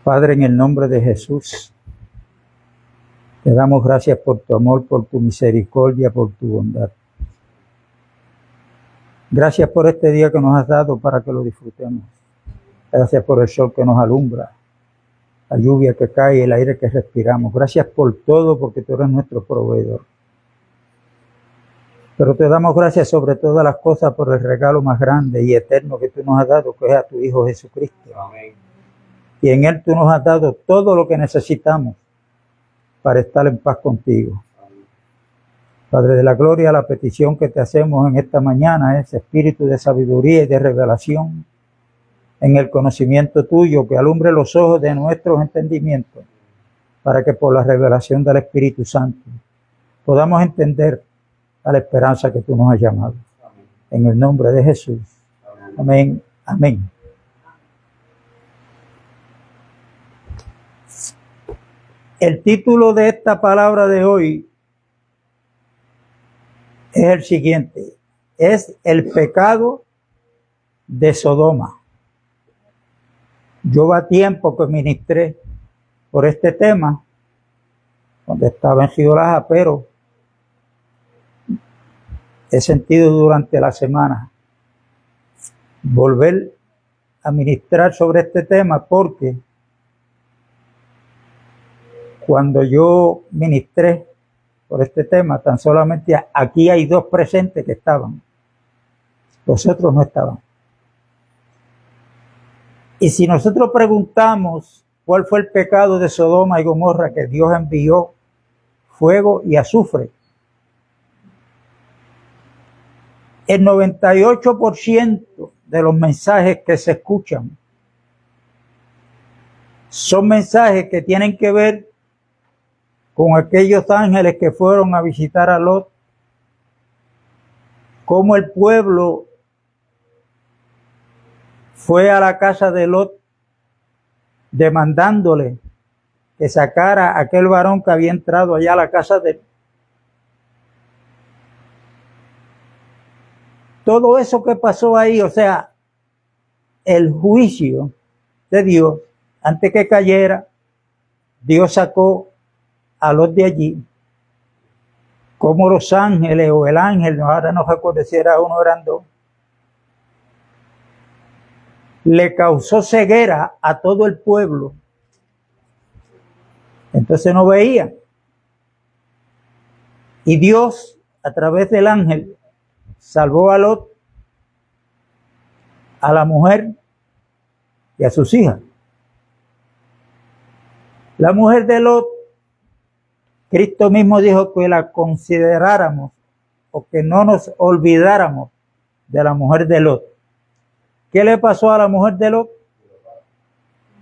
Padre, en el nombre de Jesús, te damos gracias por tu amor, por tu misericordia, por tu bondad. Gracias por este día que nos has dado para que lo disfrutemos. Gracias por el sol que nos alumbra, la lluvia que cae, el aire que respiramos. Gracias por todo, porque tú eres nuestro proveedor. Pero te damos gracias sobre todas las cosas por el regalo más grande y eterno que tú nos has dado, que es a tu Hijo Jesucristo. Amén. Y en Él tú nos has dado todo lo que necesitamos para estar en paz contigo. Amén. Padre de la gloria, la petición que te hacemos en esta mañana es espíritu de sabiduría y de revelación en el conocimiento tuyo, que alumbre los ojos de nuestros entendimientos, para que por la revelación del Espíritu Santo podamos entender a la esperanza que tú nos has llamado. Amén. En el nombre de Jesús. Amén. Amén. El título de esta palabra de hoy es el siguiente: es el pecado de Sodoma. Yo va tiempo que ministré por este tema cuando estaba en Río Laja, pero he sentido durante la semana volver a ministrar sobre este tema, porque cuando yo ministré por este tema, tan solamente aquí hay 2 presentes que estaban, los otros no estaban. Y si nosotros preguntamos cuál fue el pecado de Sodoma y Gomorra, que Dios envió fuego y azufre, el 98% de los mensajes que se escuchan son mensajes que tienen que ver con aquellos ángeles que fueron a visitar a Lot, cómo el pueblo fue a la casa de Lot demandándole que sacara a aquel varón que había entrado allá a la casa de él. Todo eso que pasó ahí, o sea, el juicio de Dios, antes que cayera, Dios sacó a Lot de allí, como los ángeles o el ángel, ahora no recuerdo si era uno o eran 2, le causó ceguera a todo el pueblo. Entonces no veían. Y Dios, a través del ángel, salvó a Lot, a la mujer y a sus hijas. La mujer de Lot, Cristo mismo dijo que la consideráramos o que no nos olvidáramos de la mujer de Lot. ¿Qué le pasó a la mujer de Lot?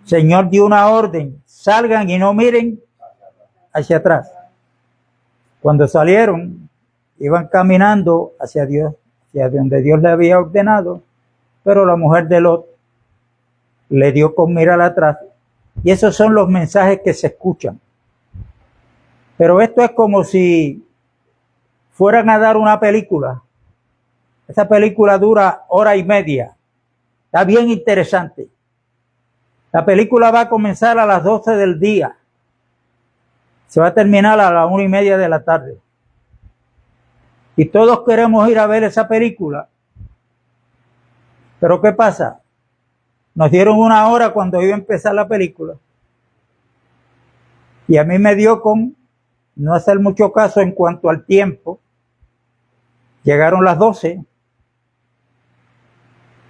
El Señor dio una orden: salgan y no miren hacia atrás. Cuando salieron, iban caminando hacia Dios, hacia donde Dios le había ordenado, pero la mujer de Lot le dio con mirar atrás. Y esos son los mensajes que se escuchan. Pero esto es como si fueran a dar una película. Esa película dura 1:30. Está bien interesante. La película va a comenzar a las 12 del día. Se va a terminar a las 1:30 de la tarde. Y todos queremos ir a ver esa película. Pero ¿qué pasa? Nos dieron 1 hora cuando iba a empezar la película. Y a mí me dio con no hacer mucho caso en cuanto al tiempo. Llegaron las 12.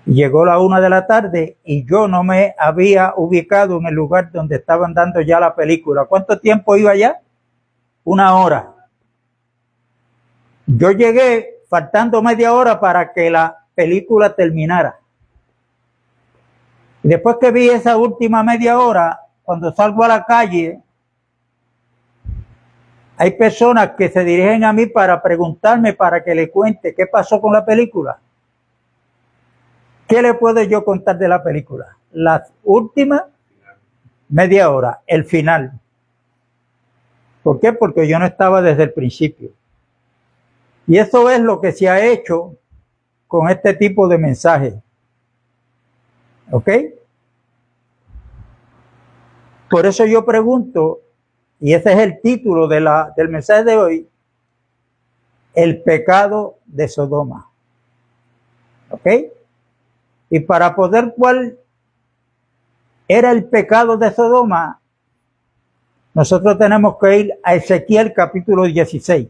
Llegó la 1 de la tarde y yo no me había ubicado en el lugar donde estaban dando ya la película. ¿Cuánto tiempo iba ya? 1 hora. Yo llegué faltando media hora para que la película terminara. Y después que vi esa última media hora, cuando salgo a la calle, hay personas que se dirigen a mí para preguntarme, para que le cuente qué pasó con la película. ¿Qué le puedo yo contar de la película? La última media hora, el final. ¿Por qué? Porque yo no estaba desde el principio. Y eso es lo que se ha hecho con este tipo de mensajes. ¿Ok? Por eso yo pregunto, y ese es el título del mensaje de hoy, el pecado de Sodoma. ¿Ok? Y para poder cuál era el pecado de Sodoma, nosotros tenemos que ir a Ezequiel capítulo 16.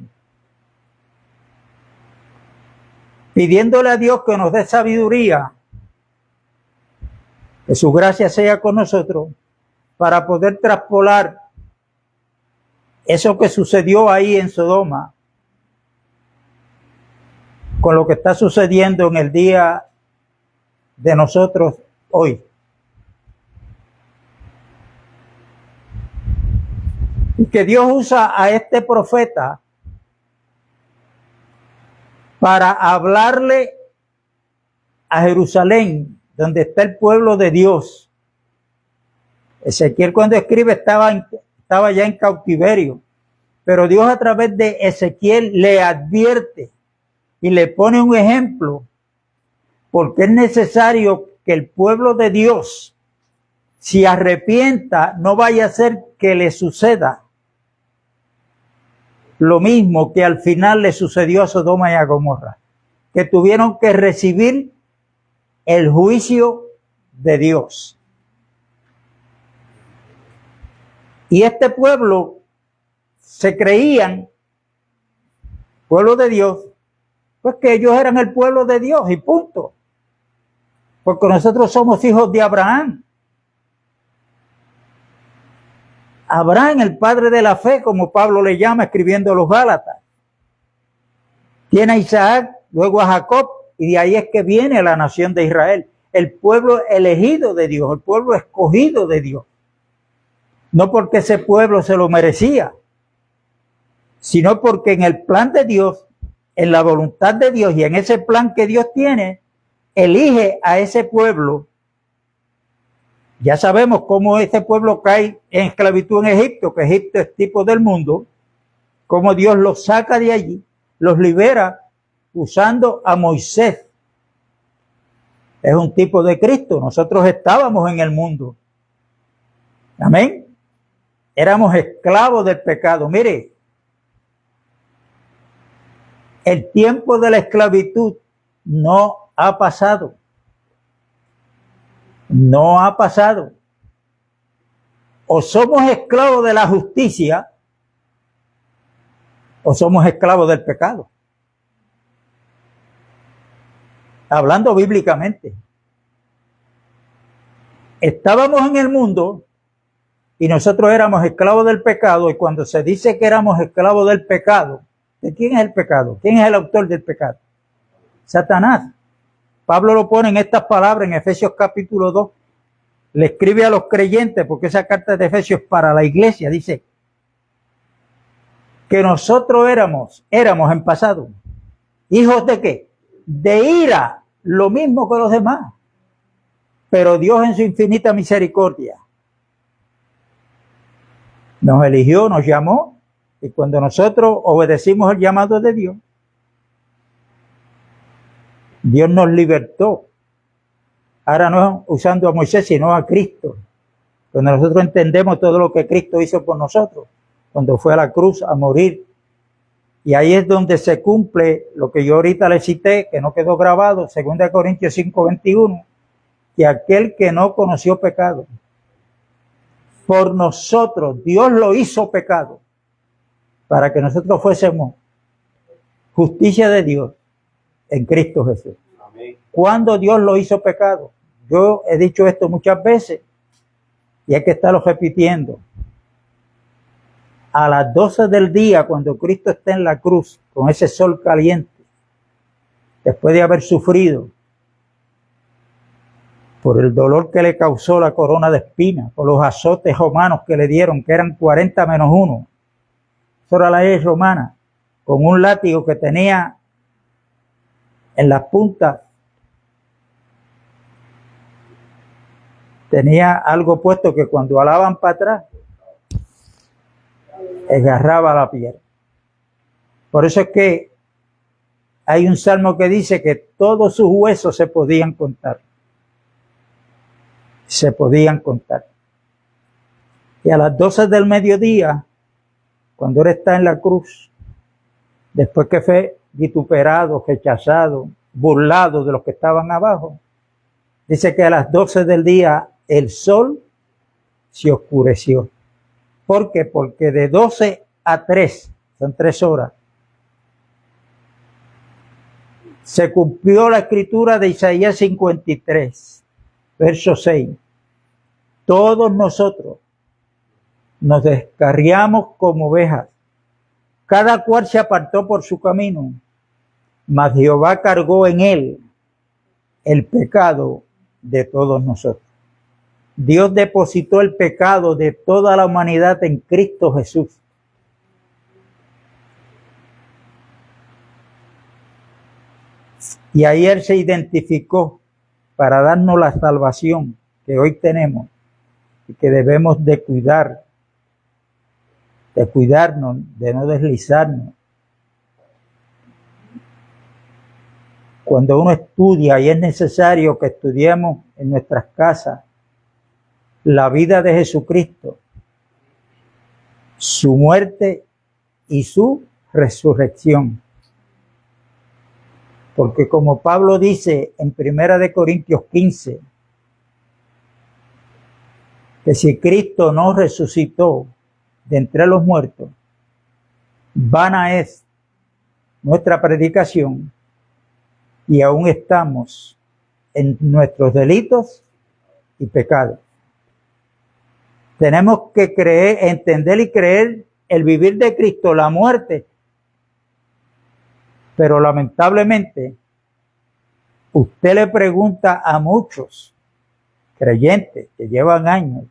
Pidiéndole a Dios que nos dé sabiduría, que su gracia sea con nosotros, para poder traspolar eso que sucedió ahí en Sodoma con lo que está sucediendo en el día de nosotros hoy. Y que Dios usa a este profeta para hablarle a Jerusalén, donde está el pueblo de Dios. Ezequiel cuando escribe estaba ya en cautiverio, pero Dios a través de Ezequiel le advierte y le pone un ejemplo, porque es necesario que el pueblo de Dios se arrepienta, no vaya a ser que le suceda lo mismo que al final le sucedió a Sodoma y a Gomorra, que tuvieron que recibir el juicio de Dios. Y este pueblo se creían pueblo de Dios, pues que ellos eran el pueblo de Dios y punto. Porque nosotros somos hijos de Abraham. Abraham, el padre de la fe, como Pablo le llama escribiendo a los Gálatas. Tiene a Isaac, luego a Jacob, y de ahí es que viene la nación de Israel. El pueblo elegido de Dios, el pueblo escogido de Dios. No porque ese pueblo se lo merecía, sino porque en el plan de Dios, en la voluntad de Dios y en ese plan que Dios tiene, elige a ese pueblo. Ya sabemos cómo ese pueblo cae en esclavitud en Egipto, que Egipto es tipo del mundo, cómo Dios los saca de allí, los libera usando a Moisés. Es un tipo de Cristo. Nosotros estábamos en el mundo. Amén. Éramos esclavos del pecado. Mire, el tiempo de la esclavitud no ha pasado. No ha pasado. O somos esclavos de la justicia o somos esclavos del pecado. Hablando bíblicamente. Estábamos en el mundo y nosotros éramos esclavos del pecado, y cuando se dice que éramos esclavos del pecado, ¿de quién es el pecado? ¿Quién es el autor del pecado? Satanás. Pablo lo pone en estas palabras en Efesios capítulo 2. Le escribe a los creyentes, porque esa carta de Efesios para la iglesia dice que nosotros éramos en pasado hijos de ¿qué? De ira, lo mismo que los demás. Pero Dios en su infinita misericordia nos eligió, nos llamó, y cuando nosotros obedecimos el llamado de Dios, Dios nos libertó. Ahora no usando a Moisés, sino a Cristo. Cuando nosotros entendemos todo lo que Cristo hizo por nosotros, cuando fue a la cruz a morir. Y ahí es donde se cumple lo que yo ahorita le cité, que no quedó grabado, 2 Corintios 5:21, que aquel que no conoció pecado, por nosotros, Dios lo hizo pecado, para que nosotros fuésemos justicia de Dios en Cristo Jesús. Amén. ¿Cuándo Dios lo hizo pecado? Yo he dicho esto muchas veces y hay que estarlo repitiendo. A las 12 del día, cuando Cristo está en la cruz, con ese sol caliente, después de haber sufrido por el dolor que le causó la corona de espinas, por los azotes romanos que le dieron, que eran 40 menos 1. Eso era la ley romana, con un látigo que tenía en las puntas, tenía algo puesto que cuando alaban para atrás, desgarraba la piel. Por eso es que hay un salmo que dice que todos sus huesos se podían contar. Se podían contar. Y a las 12 del mediodía, cuando Él está en la cruz, después que fue vituperado, rechazado, burlado de los que estaban abajo, dice que a las 12 del día el sol se oscureció. ¿Por qué? Porque de 12 a 3, son 3 horas, se cumplió la escritura de Isaías 53, verso 6. Todos nosotros nos descarriamos como ovejas, cada cual se apartó por su camino, mas Jehová cargó en él el pecado de todos nosotros. Dios depositó el pecado de toda la humanidad en Cristo Jesús. Y ahí Él se identificó para darnos la salvación que hoy tenemos y que debemos de cuidar, de cuidarnos, de no deslizarnos. Cuando uno estudia, y es necesario que estudiemos en nuestras casas la vida de Jesucristo, su muerte y su resurrección. Porque como Pablo dice en 1 Corintios 15, que si Cristo no resucitó de entre los muertos, vana es nuestra predicación y aún estamos en nuestros delitos y pecados. Tenemos que creer, entender y creer el vivir de Cristo, la muerte. Pero lamentablemente, usted le pregunta a muchos creyentes que llevan años,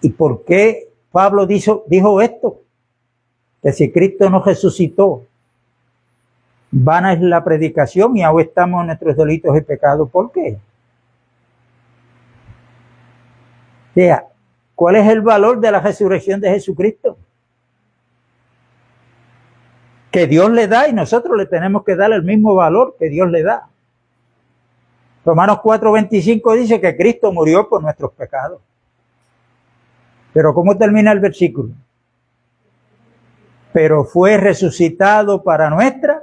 ¿y por qué Pablo dijo esto? Que si Cristo no resucitó, vana es la predicación y aún estamos en nuestros delitos y pecados. ¿Por qué? O sea, ¿cuál es el valor de la resurrección de Jesucristo? Que Dios le da y nosotros le tenemos que dar el mismo valor que Dios le da. Romanos 4:25 dice que Cristo murió por nuestros pecados. Pero ¿cómo termina el versículo? Pero fue resucitado para nuestra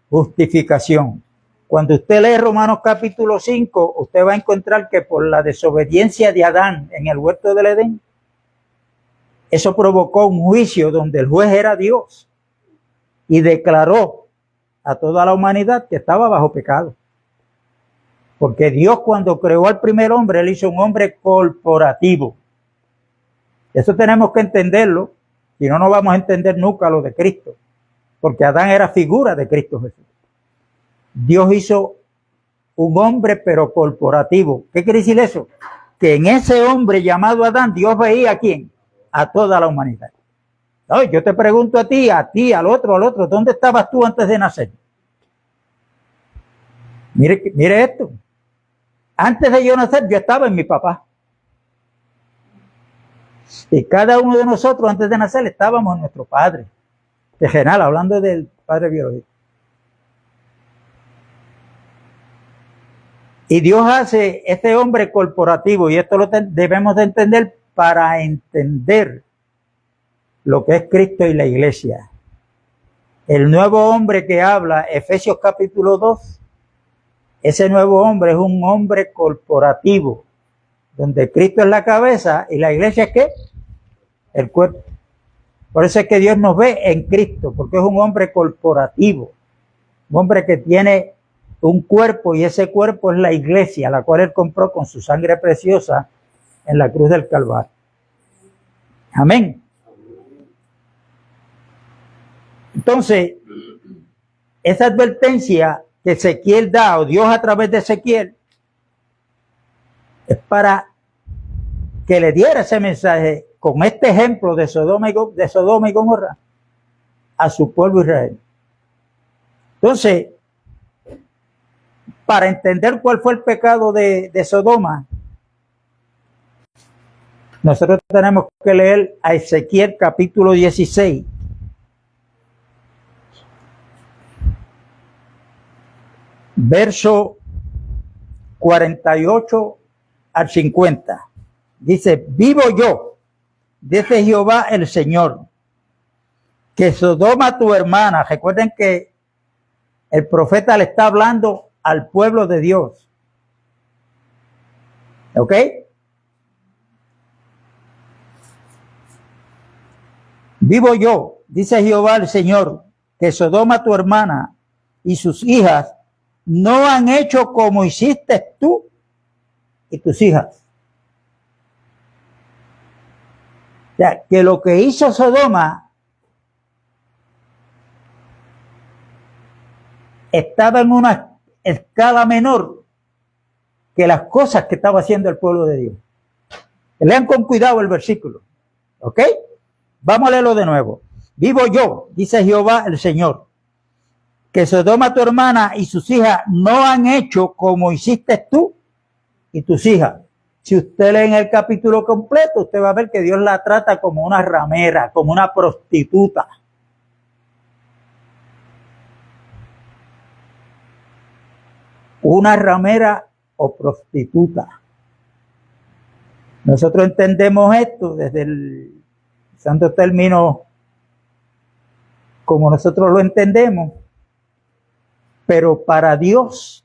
justificación. Cuando usted lee Romanos capítulo 5, usted va a encontrar que por la desobediencia de Adán en el huerto del Edén, eso provocó un juicio donde el juez era Dios y declaró a toda la humanidad que estaba bajo pecado. Porque Dios, cuando creó al primer hombre, Él hizo un hombre corporativo. Eso tenemos que entenderlo, si no, no vamos a entender nunca lo de Cristo, porque Adán era figura de Cristo Jesús. Dios hizo un hombre pero corporativo. ¿Qué quiere decir eso? Que en ese hombre llamado Adán, Dios veía ¿a quién? A toda la humanidad. No, yo te pregunto a ti, al otro, ¿dónde estabas tú antes de nacer? Mire esto. Antes de yo nacer, yo estaba en mi papá. Y cada uno de nosotros antes de nacer estábamos en nuestro padre terrenal, hablando del padre biológico. Y Dios hace este hombre corporativo, y esto lo debemos de entender para entender lo que es Cristo y la iglesia. El nuevo hombre que habla, Efesios capítulo 2, ese nuevo hombre es un hombre corporativo, donde Cristo es la cabeza y la iglesia es ¿qué? El cuerpo. Por eso es que Dios nos ve en Cristo, porque es un hombre corporativo, un hombre que tiene un cuerpo, y ese cuerpo es la iglesia, la cual Él compró con su sangre preciosa en la cruz del Calvario. Amén. Entonces, esa advertencia que Ezequiel da, o Dios a través de Ezequiel, es para que le diera ese mensaje con este ejemplo de Sodoma y Gomorra a su pueblo Israel. Entonces, para entender cuál fue el pecado de Sodoma, nosotros tenemos que leer a Ezequiel capítulo 16. Verso 48 al 50. Dice, vivo yo, dice Jehová el Señor, que Sodoma tu hermana. Recuerden que el profeta le está hablando al pueblo de Dios. ¿Ok? Vivo yo, dice Jehová el Señor, que Sodoma tu hermana y sus hijas no han hecho como hiciste tú y tus hijas. O sea, que lo que hizo Sodoma estaba en una escala menor que las cosas que estaba haciendo el pueblo de Dios. Lean con cuidado el versículo. ¿Ok? Vamos a leerlo de nuevo. Vivo yo, dice Jehová el Señor, que Sodoma tu hermana y sus hijas no han hecho como hiciste tú y tus hijas. Si usted lee en el capítulo completo, usted va a ver que Dios la trata como una ramera, como una prostituta. Una ramera o prostituta. Nosotros entendemos esto desde el santo término como nosotros lo entendemos, pero para Dios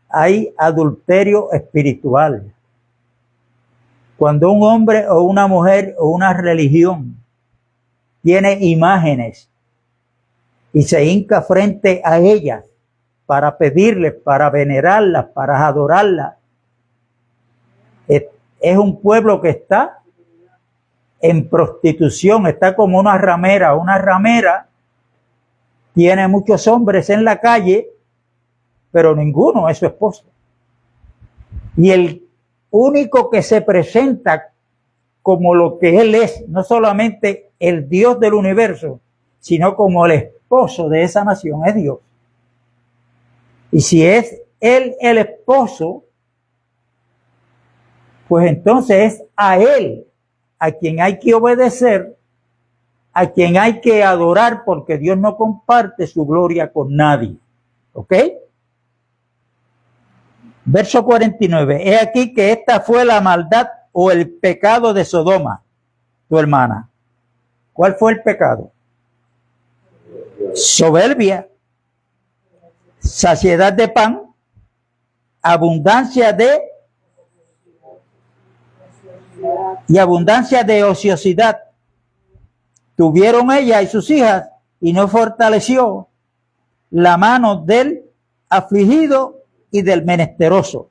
hay adulterio espiritual. Cuando un hombre o una mujer o una religión tiene imágenes y se hinca frente a ellas para pedirles, para venerarlas, para adorarlas, es un pueblo que está en prostitución, está como una ramera. Una ramera tiene muchos hombres en la calle, pero ninguno es su esposo. Y el único que se presenta como lo que él es, no solamente el Dios del universo, sino como el esposo de esa nación, es Dios. Y si es él el esposo, pues entonces es a él a quien hay que obedecer, a quien hay que adorar, porque Dios no comparte su gloria con nadie. ¿Ok? Verso 49. He aquí que esta fue la maldad o el pecado de Sodoma, tu hermana. ¿Cuál fue el pecado? Soberbia, saciedad de pan, abundancia de ociosidad. Tuvieron ella y sus hijas y no fortaleció la mano del afligido y del menesteroso.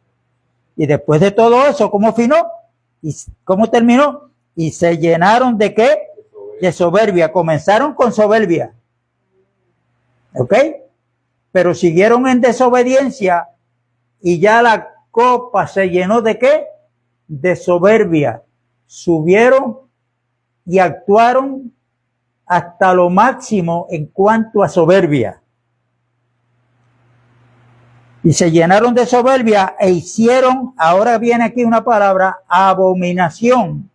Y después de todo eso, ¿cómo finó? ¿Y cómo terminó? Y se llenaron ¿de qué? De soberbia. Comenzaron con soberbia. ¿Ok? Pero siguieron en desobediencia y ya la copa se llenó ¿de qué? De soberbia. Subieron y actuaron hasta lo máximo en cuanto a soberbia. Y se llenaron de soberbia e hicieron, ahora viene aquí una palabra, abominación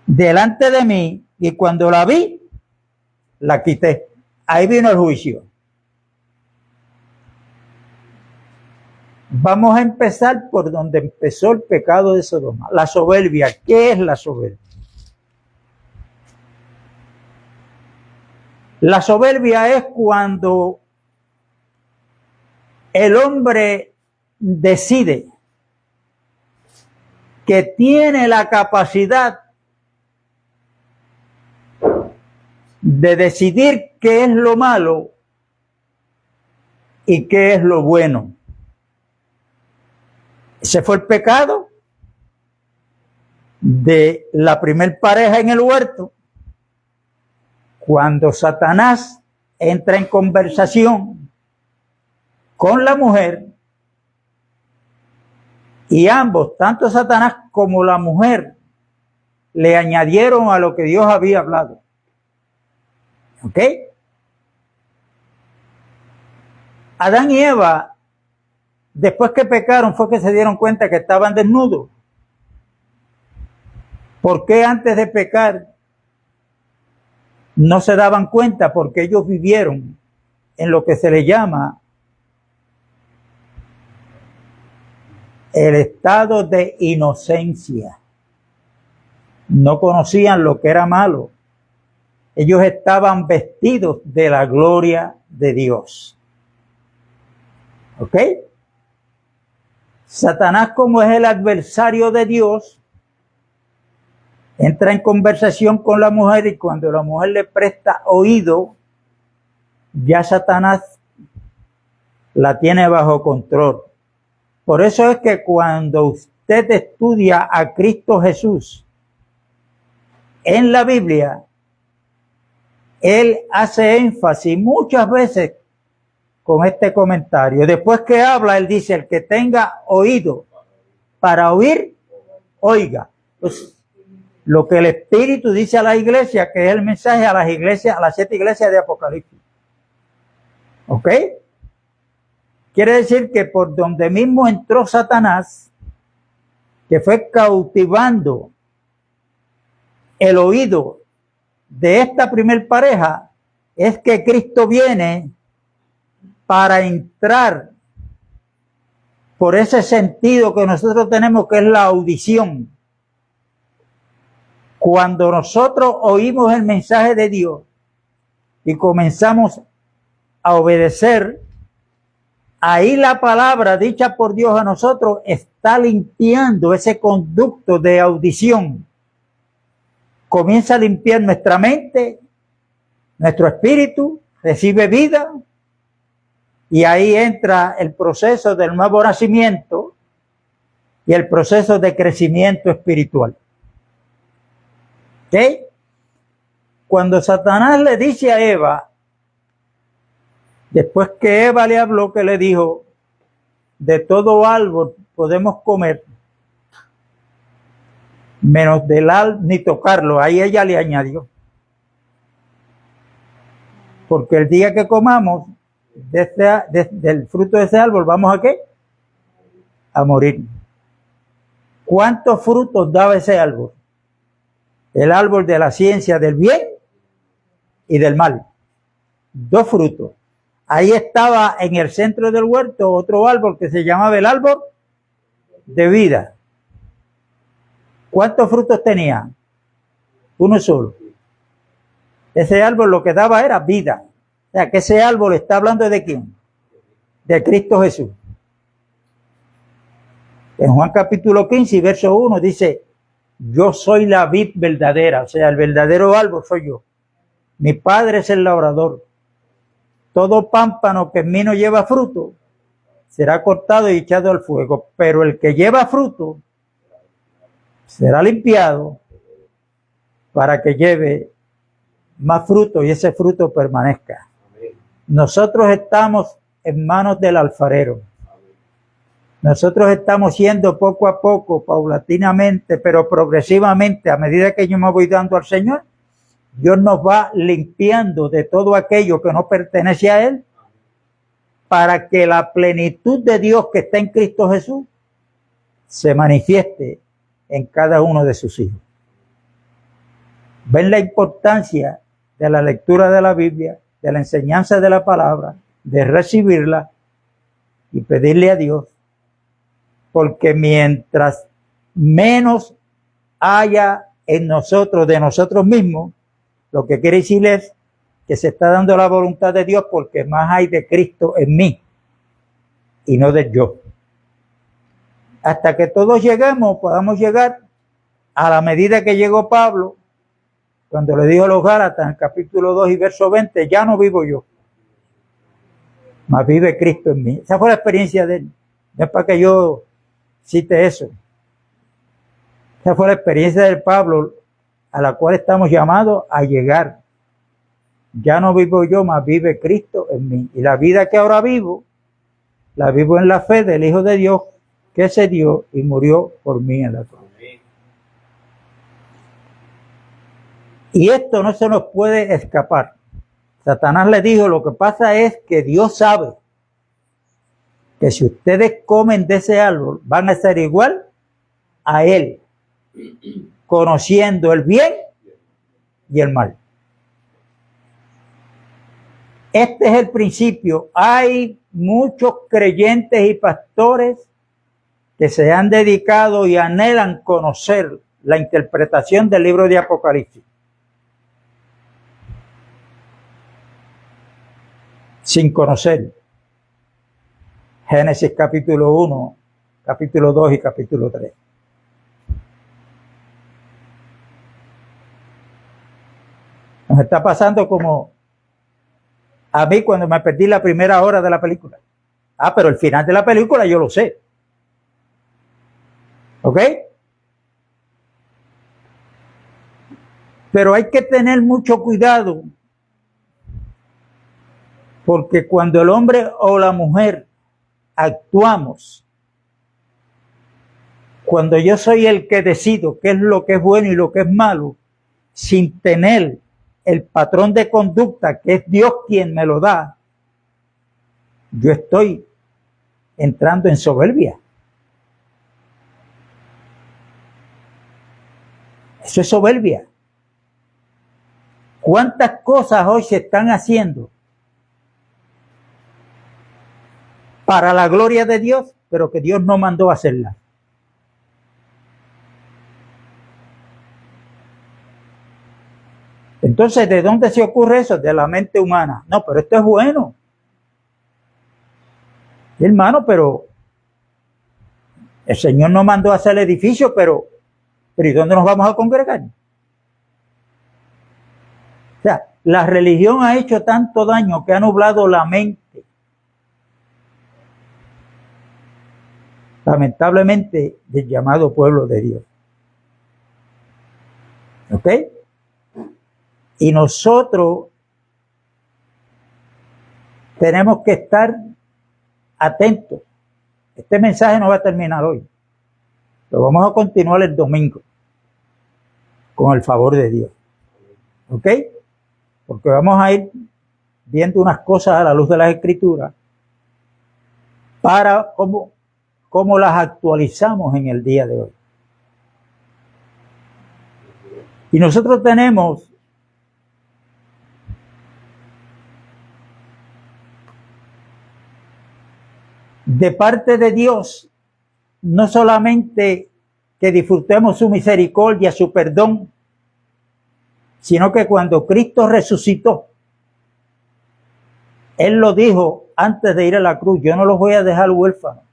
delante de mí, y cuando la vi, la quité. Ahí vino el juicio. Vamos a empezar por donde empezó el pecado de Sodoma, la soberbia. ¿Qué es la soberbia? La soberbia es cuando el hombre decide que tiene la capacidad de decidir qué es lo malo y qué es lo bueno. Ese fue el pecado de la primer pareja en el huerto, cuando Satanás entra en conversación con la mujer y ambos, tanto Satanás como la mujer, le añadieron a lo que Dios había hablado. ¿Ok? Adán y Eva, después que pecaron, fue que se dieron cuenta que estaban desnudos. ¿Por qué antes de pecar no se daban cuenta? Porque ellos vivieron en lo que se le llama el estado de inocencia. No conocían lo que era malo. Ellos estaban vestidos de la gloria de Dios. ¿Ok? Satanás, como es el adversario de Dios, entra en conversación con la mujer y cuando la mujer le presta oído, ya Satanás la tiene bajo control. Por eso es que cuando usted estudia a Cristo Jesús en la Biblia, Él hace énfasis muchas veces con este comentario. Después que habla, Él dice, el que tenga oído para oír, oiga. Pues, lo que el Espíritu dice a la iglesia, que es el mensaje a las iglesias, a las 7 iglesias de Apocalipsis. ¿Ok? Quiere decir que por donde mismo entró Satanás, que fue cautivando el oído de esta primer pareja, es que Cristo viene para entrar por ese sentido que nosotros tenemos, que es la audición. Cuando nosotros oímos el mensaje de Dios y comenzamos a obedecer, ahí la palabra dicha por Dios a nosotros está limpiando ese conducto de audición. Comienza a limpiar nuestra mente, nuestro espíritu, recibe vida, y ahí entra el proceso del nuevo nacimiento y el proceso de crecimiento espiritual. ¿Ok? Cuando Satanás le dice a Eva, después que Eva le habló, que le dijo, de todo árbol podemos comer, menos del árbol ni tocarlo, ahí ella le añadió. Porque el día que comamos del fruto de ese árbol, ¿vamos a qué? A morir. ¿Cuántos frutos daba ese árbol? El árbol de la ciencia del bien y del mal. 2 frutos. Ahí estaba en el centro del huerto otro árbol que se llamaba el árbol de vida. ¿Cuántos frutos tenía? Uno solo. Ese árbol lo que daba era vida. O sea, que ese árbol está hablando de ¿quién? De Cristo Jesús. En Juan capítulo 15, verso 1 dice, yo soy la vid verdadera, o sea, el verdadero árbol soy yo. Mi Padre es el labrador. Todo pámpano que en mí no lleva fruto será cortado y echado al fuego, pero el que lleva fruto será limpiado para que lleve más fruto y ese fruto permanezca. Nosotros estamos en manos del alfarero. Nosotros estamos yendo poco a poco, paulatinamente, pero progresivamente, a medida que yo me voy dando al Señor, Dios nos va limpiando de todo aquello que no pertenece a Él, para que la plenitud de Dios que está en Cristo Jesús se manifieste en cada uno de sus hijos. ¿Ven la importancia de la lectura de la Biblia, de la enseñanza de la palabra, de recibirla y pedirle a Dios? Porque mientras menos haya en nosotros, de nosotros mismos, lo que quiere decir es que se está dando la voluntad de Dios, porque más hay de Cristo en mí y no de yo. Hasta que todos lleguemos, podamos llegar a la medida que llegó Pablo, cuando le dijo a los Gálatas en el capítulo 2 y verso 20, ya no vivo yo, mas vive Cristo en mí. Esa fue la experiencia de él. No es para que yo cite eso. Esa fue la experiencia de Pablo, a la cual estamos llamados a llegar. Ya no vivo yo, mas vive Cristo en mí. Y la vida que ahora vivo, la vivo en la fe del Hijo de Dios, que se dio y murió por mí en la cruz. Y esto no se nos puede escapar. Satanás le dijo, lo que pasa es que Dios sabe que si ustedes comen de ese árbol, van a ser igual a Él, conociendo el bien y el mal. Este es el principio. Hay muchos creyentes y pastores que se han dedicado y anhelan conocer la interpretación del libro de Apocalipsis, sin conocer Génesis capítulo 1, capítulo 2 y capítulo 3. Nos está pasando como a mí cuando me perdí la primera hora de la película. Pero el final de la película yo lo sé. ¿Ok? Pero hay que tener mucho cuidado, porque cuando el hombre o la mujer actuamos, cuando yo soy el que decido qué es lo que es bueno y lo que es malo, sin tener el patrón de conducta que es Dios quien me lo da, yo estoy entrando en soberbia. Eso es soberbia. ¿Cuántas cosas hoy se están haciendo para la gloria de Dios, pero que Dios no mandó a hacerlas? Entonces, ¿de dónde se ocurre eso? De la mente humana. No, pero esto es bueno. Hermano, pero el Señor nos mandó a hacer el edificio, pero ¿y dónde nos vamos a congregar? O sea, la religión ha hecho tanto daño que ha nublado la mente, lamentablemente, del llamado pueblo de Dios. ¿Ok? Y nosotros tenemos que estar atentos. Este mensaje no va a terminar hoy. Lo vamos a continuar el domingo, con el favor de Dios. ¿Ok? Porque vamos a ir viendo unas cosas a la luz de las Escrituras para cómo las actualizamos en el día de hoy. Y nosotros tenemos de parte de Dios no solamente que disfrutemos su misericordia, su perdón, sino que cuando Cristo resucitó, Él lo dijo antes de ir a la cruz: yo no los voy a dejar huérfanos,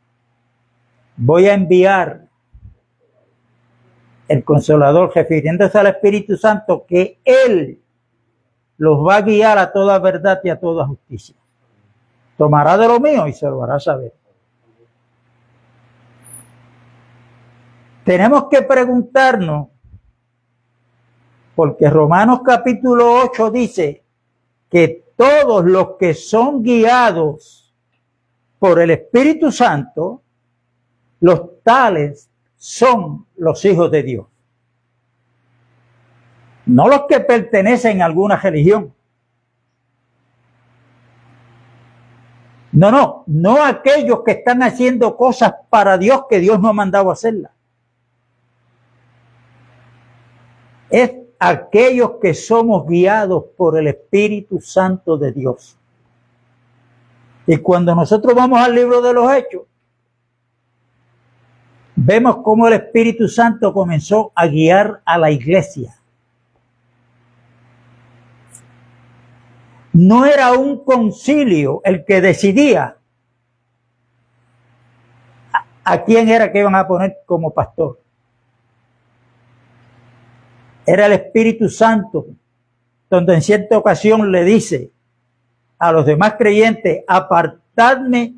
voy a enviar el Consolador, refiriéndose al Espíritu Santo, que Él los va a guiar a toda verdad y a toda justicia. Tomará de lo mío y se lo hará saber. Tenemos que preguntarnos, porque Romanos capítulo 8 dice que todos los que son guiados por el Espíritu Santo, los tales son los hijos de Dios. No los que pertenecen a alguna religión. No aquellos que están haciendo cosas para Dios que Dios no ha mandado a hacerlas. Es aquellos que somos guiados por el Espíritu Santo de Dios. Y cuando nosotros vamos al libro de los Hechos, vemos cómo el Espíritu Santo comenzó a guiar a la iglesia. No era un concilio el que decidía a quién era que iban a poner como pastor. Era el Espíritu Santo, donde en cierta ocasión le dice a los demás creyentes: apartadme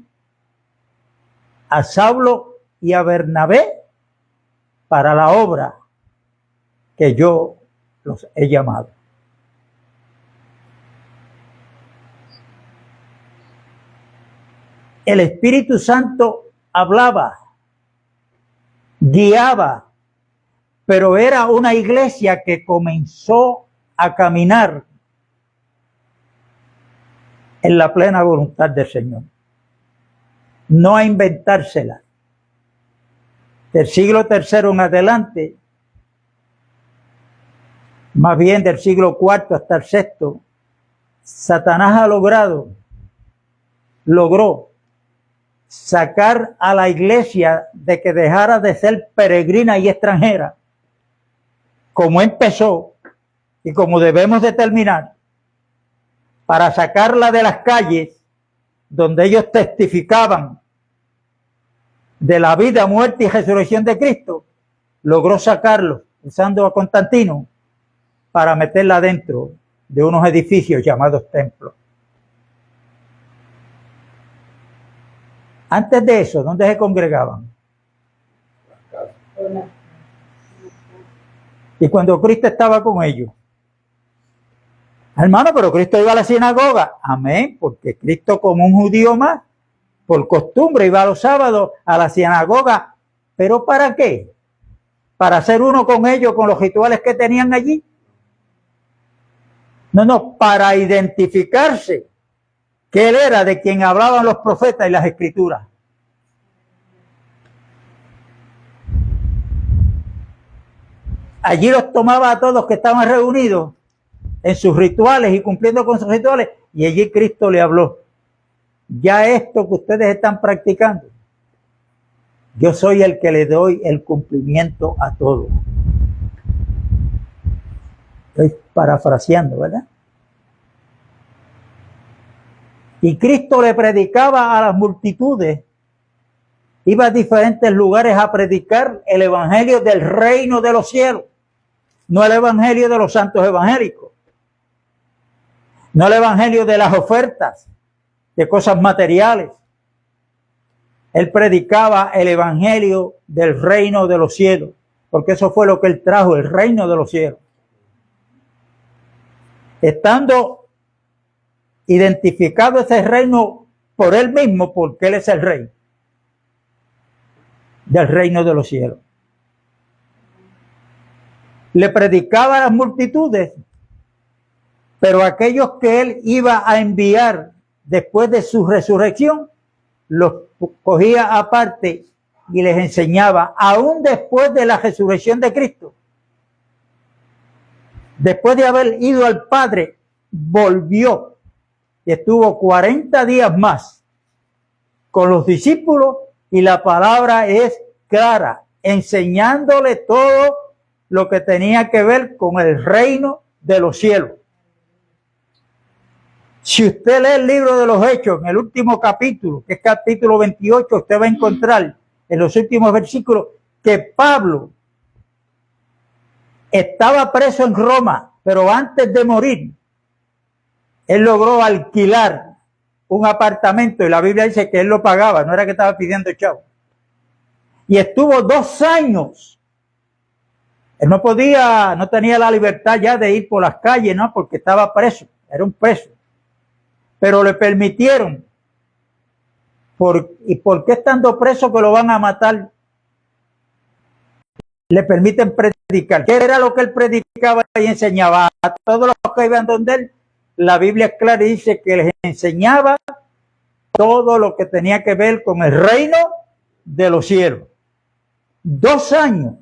a Saulo y a Bernabé para la obra que yo los he llamado. El Espíritu Santo hablaba, guiaba, pero era una iglesia que comenzó a caminar en la plena voluntad del Señor, no a inventársela. Del siglo III en adelante, más bien del siglo IV hasta el VI, Satanás logró sacar a la iglesia de que dejara de ser peregrina y extranjera, como empezó y como debemos de terminar, para sacarla de las calles donde ellos testificaban de la vida, muerte y resurrección de Cristo, logró sacarlo usando a Constantino para meterla dentro de unos edificios llamados templos. Antes de eso, ¿dónde se congregaban? Y cuando Cristo estaba con ellos, hermano, pero Cristo iba a la sinagoga. Amén, porque Cristo, como un judío más, por costumbre iba los sábados a la sinagoga. ¿Pero para qué? ¿Para hacer uno con ellos, con los rituales que tenían allí? No, para identificarse que él era de quien hablaban los profetas y las escrituras. Allí los tomaba a todos que estaban reunidos en sus rituales y cumpliendo con sus rituales, y allí Cristo le habló. Ya esto que ustedes están practicando, yo soy el que le doy el cumplimiento a todo. Estoy parafraseando, ¿verdad? Y Cristo le predicaba a las multitudes, iba a diferentes lugares a predicar el evangelio del reino de los cielos, no el evangelio de los santos evangélicos, no el evangelio de las ofertas, de cosas materiales. Él predicaba el evangelio del reino de los cielos, porque eso fue lo que él trajo, el reino de los cielos. Estando identificado ese reino por él mismo, porque él es el rey del reino de los cielos. Le predicaba a las multitudes, pero aquellos que él iba a enviar después de su resurrección, los cogía aparte y les enseñaba, aún después de la resurrección de Cristo. Después de haber ido al Padre, volvió y estuvo 40 días más con los discípulos, y la palabra es clara, enseñándole todo lo que tenía que ver con el reino de los cielos. Si usted lee el libro de los Hechos, en el último capítulo, que es capítulo 28, usted va a encontrar en los últimos versículos que Pablo estaba preso en Roma, pero antes de morir, él logró alquilar un apartamento, y la Biblia dice que él lo pagaba, no era que estaba pidiendo chavo. Y estuvo 2 años. Él no tenía la libertad ya de ir por las calles, ¿no? Porque estaba preso, era un preso. Pero le permitieron. ¿Y por qué estando preso que lo van a matar? Le permiten predicar. ¿Qué era lo que él predicaba y enseñaba? A todos los que iban donde él, la Biblia es clara y dice que les enseñaba todo lo que tenía que ver con el reino de los cielos. 2 años.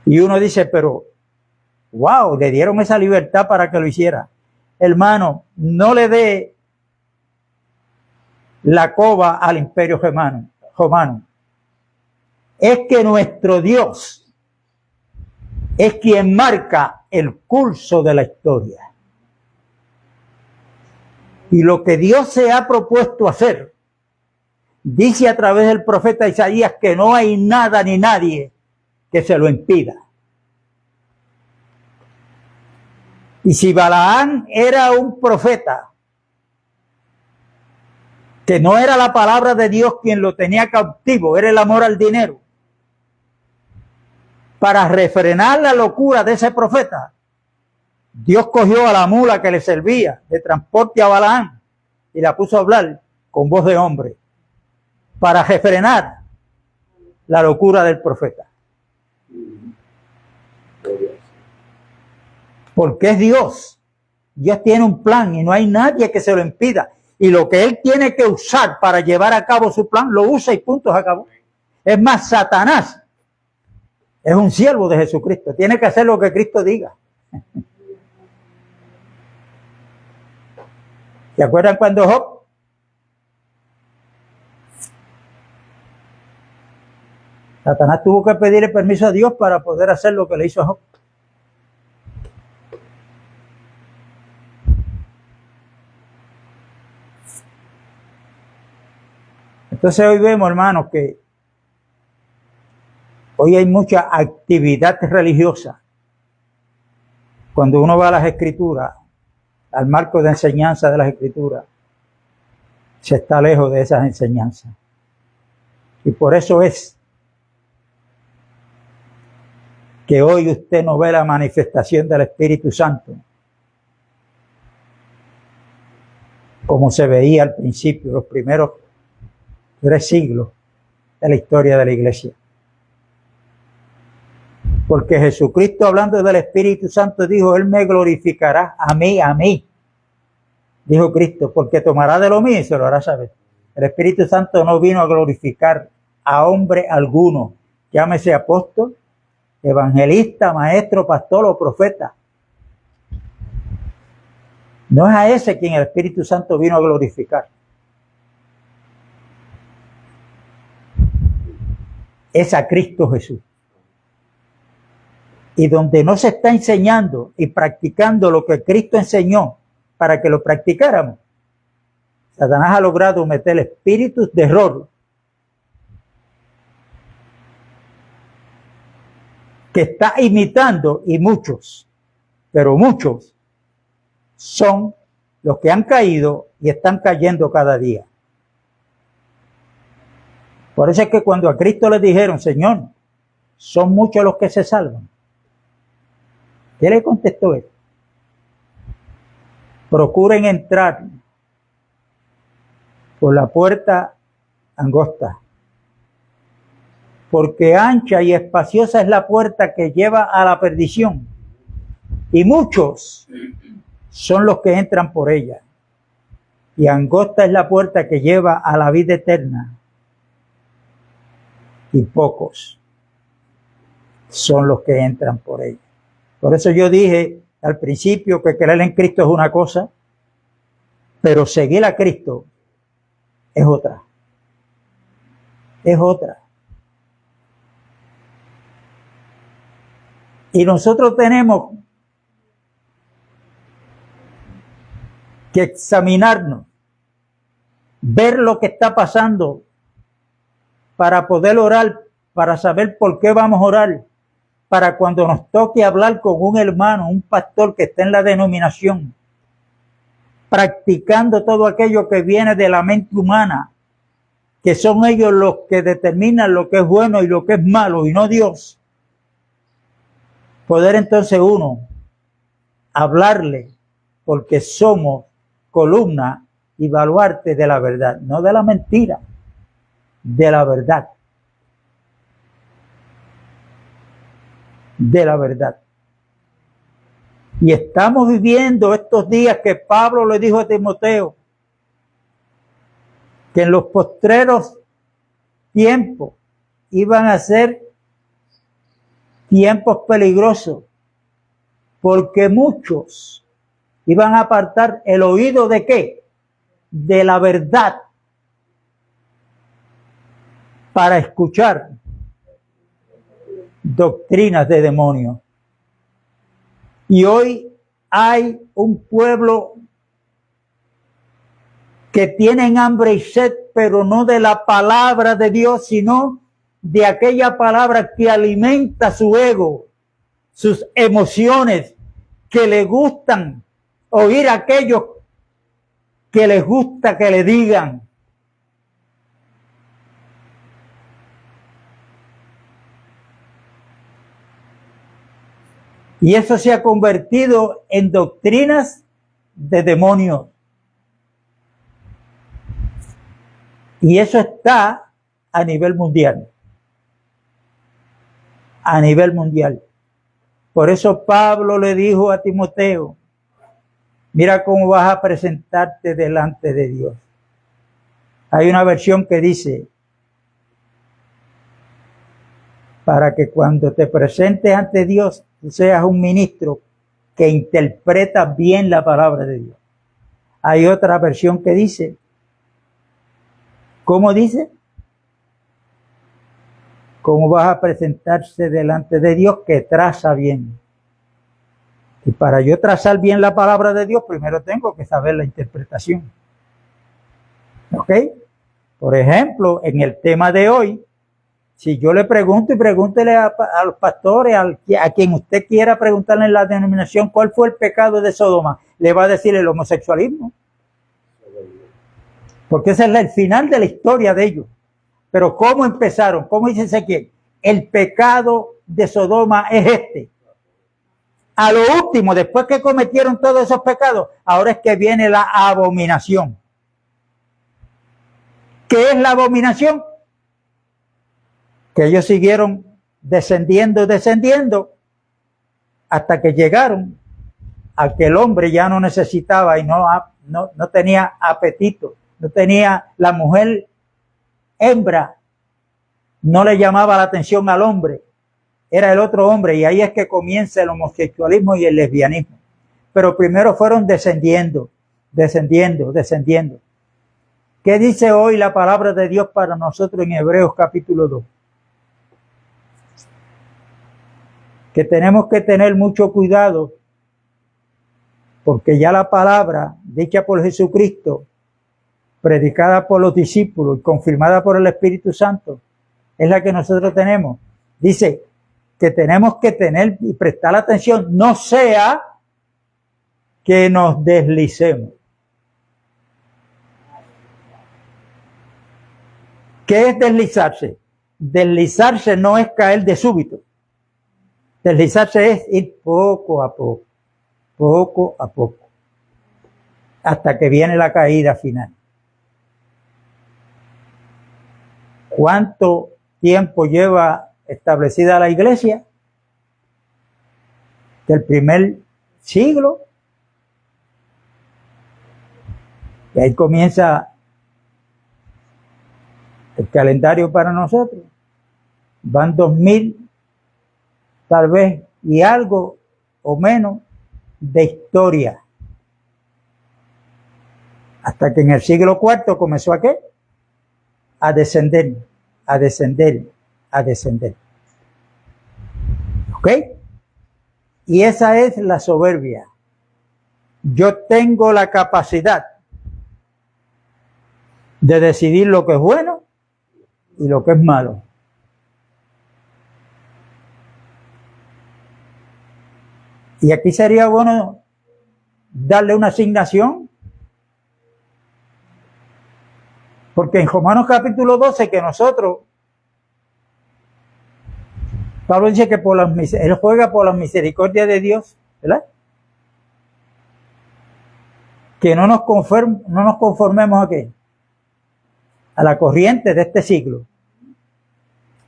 Y uno dice, pero, wow, le dieron esa libertad para que lo hiciera. Hermano, no le dé la coba al imperio romano. Es que nuestro Dios es quien marca el curso de la historia. Y lo que Dios se ha propuesto hacer, dice a través del profeta Isaías que no hay nada ni nadie que se lo impida. Y si Balaán era un profeta, que no era la palabra de Dios quien lo tenía cautivo, era el amor al dinero, para refrenar la locura de ese profeta, Dios cogió a la mula que le servía de transporte a Balaán y la puso a hablar con voz de hombre para refrenar la locura del profeta. Porque es Dios. Dios tiene un plan y no hay nadie que se lo impida. Y lo que él tiene que usar para llevar a cabo su plan, lo usa y punto, se acabó. Es más, Satanás es un siervo de Jesucristo. Tiene que hacer lo que Cristo diga. ¿Se acuerdan cuando Job Satanás tuvo que pedirle permiso a Dios para poder hacer lo que le hizo a Job. Entonces hoy vemos, hermanos, que hoy hay mucha actividad religiosa. Cuando uno va a las Escrituras, al marco de enseñanza de las Escrituras, se está lejos de esas enseñanzas. Y por eso es que hoy usted no ve la manifestación del Espíritu Santo como se veía al principio, los primeros 3 siglos de la historia de la iglesia. Porque Jesucristo, hablando del Espíritu Santo, dijo: Él me glorificará a mí, dijo Cristo, porque tomará de lo mío y se lo hará saber. El Espíritu Santo no vino a glorificar a hombre alguno, llámese apóstol, evangelista, maestro, pastor o profeta. No es a ese quien el Espíritu Santo vino a glorificar. Es a Cristo Jesús. Y donde no se está enseñando y practicando lo que Cristo enseñó para que lo practicáramos, Satanás ha logrado meter espíritus de error que está imitando, y muchos, pero muchos, son los que han caído y están cayendo cada día. Por eso es que cuando a Cristo le dijeron: Señor, son muchos los que se salvan, ¿qué le contestó él? Procuren entrar por la puerta angosta, porque ancha y espaciosa es la puerta que lleva a la perdición, y muchos son los que entran por ella, y angosta es la puerta que lleva a la vida eterna, y pocos son los que entran por ella. Por eso yo dije al principio que creer en Cristo es una cosa, pero seguir a Cristo es otra. Es otra. Y nosotros tenemos que examinarnos, ver lo que está pasando para poder orar, para saber por qué vamos a orar, para cuando nos toque hablar con un hermano, un pastor que esté en la denominación, practicando todo aquello que viene de la mente humana, que son ellos los que determinan lo que es bueno y lo que es malo, y no Dios. Poder entonces uno hablarle, porque somos columna y baluarte de la verdad, no de la mentira, de la verdad. De la verdad. Y estamos viviendo estos días que Pablo le dijo a Timoteo, que en los postreros tiempos iban a ser tiempos peligrosos, porque muchos iban a apartar el oído ¿de qué? De la verdad, para escuchar doctrinas de demonios. Y hoy hay un pueblo que tienen hambre y sed, pero no de la palabra de Dios, sino de aquella palabra que alimenta su ego, sus emociones, que le gustan oír aquello que les gusta que le digan. Y eso se ha convertido en doctrinas de demonios. Y eso está a nivel mundial. A nivel mundial. Por eso Pablo le dijo a Timoteo: mira cómo vas a presentarte delante de Dios. Hay una versión que dice: para que cuando te presentes ante Dios, tú seas un ministro que interpreta bien la palabra de Dios. Hay otra versión que dice, ¿cómo dice? ¿Cómo vas a presentarse delante de Dios que traza bien? Y para yo trazar bien la palabra de Dios, primero tengo que saber la interpretación. ¿Ok? Por ejemplo, en el tema de hoy, si yo le pregunto y pregúntele a los pastores, a quien usted quiera preguntarle en la denominación cuál fue el pecado de Sodoma, le va a decir el homosexualismo. Porque ese es el final de la historia de ellos. Pero ¿cómo empezaron? ¿Cómo dice Ezequiel? El pecado de Sodoma es este. A lo último, después que cometieron todos esos pecados, ahora es que viene la abominación. ¿Qué es la abominación? Que ellos siguieron descendiendo hasta que llegaron a que el hombre ya no necesitaba y no tenía apetito, no tenía la mujer hembra, no le llamaba la atención al hombre, era el otro hombre, y ahí es que comienza el homosexualismo y el lesbianismo. Pero primero fueron descendiendo. ¿Qué dice hoy la palabra de Dios para nosotros en Hebreos capítulo 2? Que tenemos que tener mucho cuidado, porque ya la palabra dicha por Jesucristo, predicada por los discípulos y confirmada por el Espíritu Santo, es la que nosotros tenemos. Dice que tenemos que tener y prestar atención, no sea que nos deslicemos. ¿Qué es deslizarse? Deslizarse no es caer de súbito. Deslizarse es ir poco a poco, hasta que viene la caída final. ¿Cuánto tiempo lleva establecida la iglesia? Del primer siglo. Y ahí comienza el calendario para nosotros. Van 2000, tal vez, y algo o menos de historia. Hasta que en el siglo IV comenzó ¿a qué? A descender. ¿Ok? Y esa es la soberbia. Yo tengo la capacidad de decidir lo que es bueno y lo que es malo. Y aquí sería bueno darle una asignación, porque en Romanos capítulo 12 que nosotros, Pablo dice que él juega por la misericordia de Dios, ¿verdad? Que no nos conformemos ¿a qué? A la corriente de este siglo,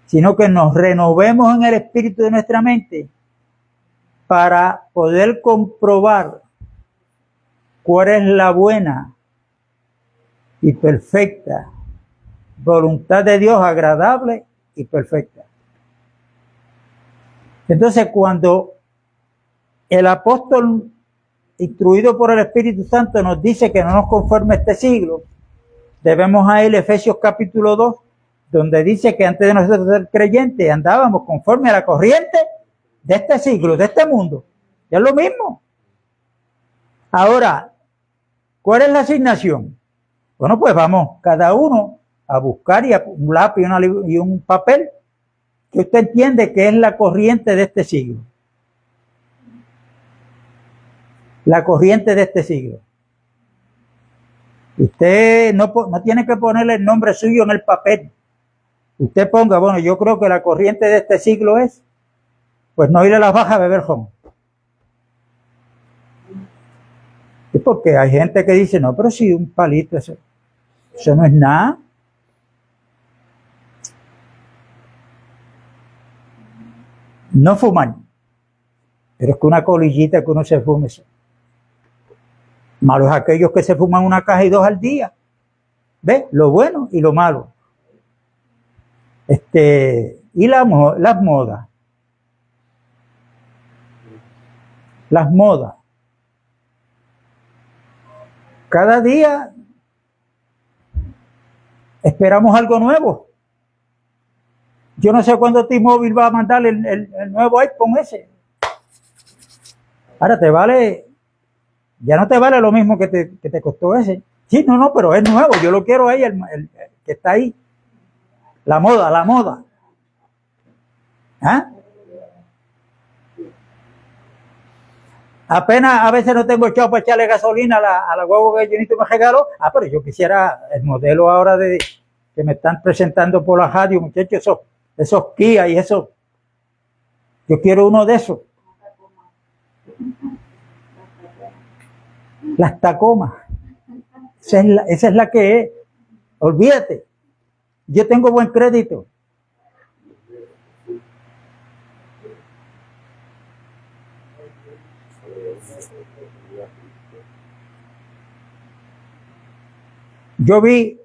sino que nos renovemos en el espíritu de nuestra mente para poder comprobar cuál es la buena y perfecta voluntad de Dios, agradable y perfecta. Entonces, cuando el apóstol, instruido por el Espíritu Santo, nos dice que no nos conforme a este siglo, debemos a él Efesios capítulo 2, donde dice que antes de nosotros ser creyentes andábamos conforme a la corriente de este siglo, de este mundo. Es lo mismo. Ahora, ¿cuál es la asignación? Bueno, pues vamos cada uno a buscar un lápiz y un papel que usted entiende que es la corriente de este siglo. La corriente de este siglo. Usted no tiene que ponerle el nombre suyo en el papel. Usted ponga, bueno, yo creo que la corriente de este siglo es, pues no ir a las bajas a beber ron. Y porque hay gente que dice, no, pero si un palito, eso no es nada. No fumar, pero es que una colillita que uno se fume eso. Malos aquellos que se fuman una caja y 2 al día. ¿Ves? Lo bueno y lo malo. Y las modas. Las modas. Cada día esperamos algo nuevo. Yo no sé cuándo T-Mobile va a mandar el nuevo iPhone ese. Ahora ya no te vale lo mismo que te costó ese. Sí, no, pero es nuevo, yo lo quiero ahí, el que está ahí. La moda. ¿Ah? Apenas a veces no tengo echado para echarle gasolina a la guagua que Junito me regaló. Pero yo quisiera el modelo ahora que me están presentando por la radio, muchachos, esos Kia y eso. Yo quiero uno de esos. Las Tacomas. Esa es la que es. Olvídate. Yo tengo buen crédito. Yo vi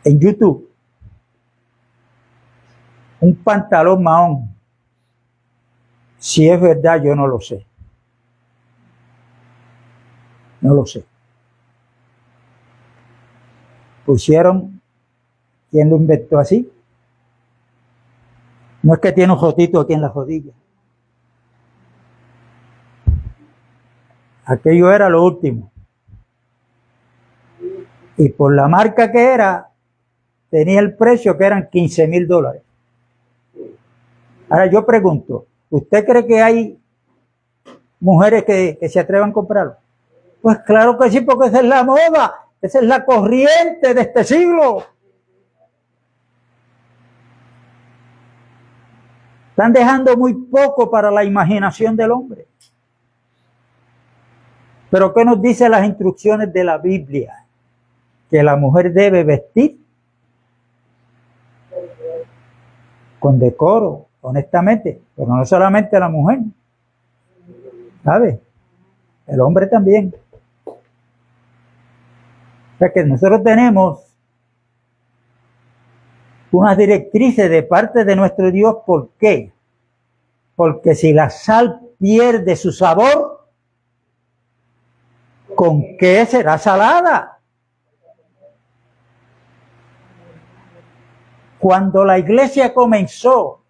en YouTube un pantalón mahón. Si es verdad, yo no lo sé. No lo sé. Pusieron, ¿quién lo inventó así? No es que tiene un jotito aquí en la rodilla. Aquello era lo último. Y por la marca que era, tenía el precio que eran $15,000. Ahora yo pregunto, ¿usted cree que hay mujeres que se atrevan a comprarlo? Pues claro que sí, porque esa es la moda, esa es la corriente de este siglo. Están dejando muy poco para la imaginación del hombre. Pero ¿qué nos dicen las instrucciones de la Biblia? Que la mujer debe vestir con decoro, honestamente, pero no solamente la mujer, ¿sabe? El hombre también. O sea que nosotros tenemos unas directrices de parte de nuestro Dios. ¿Por qué? Porque si la sal pierde su sabor, ¿con qué será salada? Cuando la iglesia comenzó,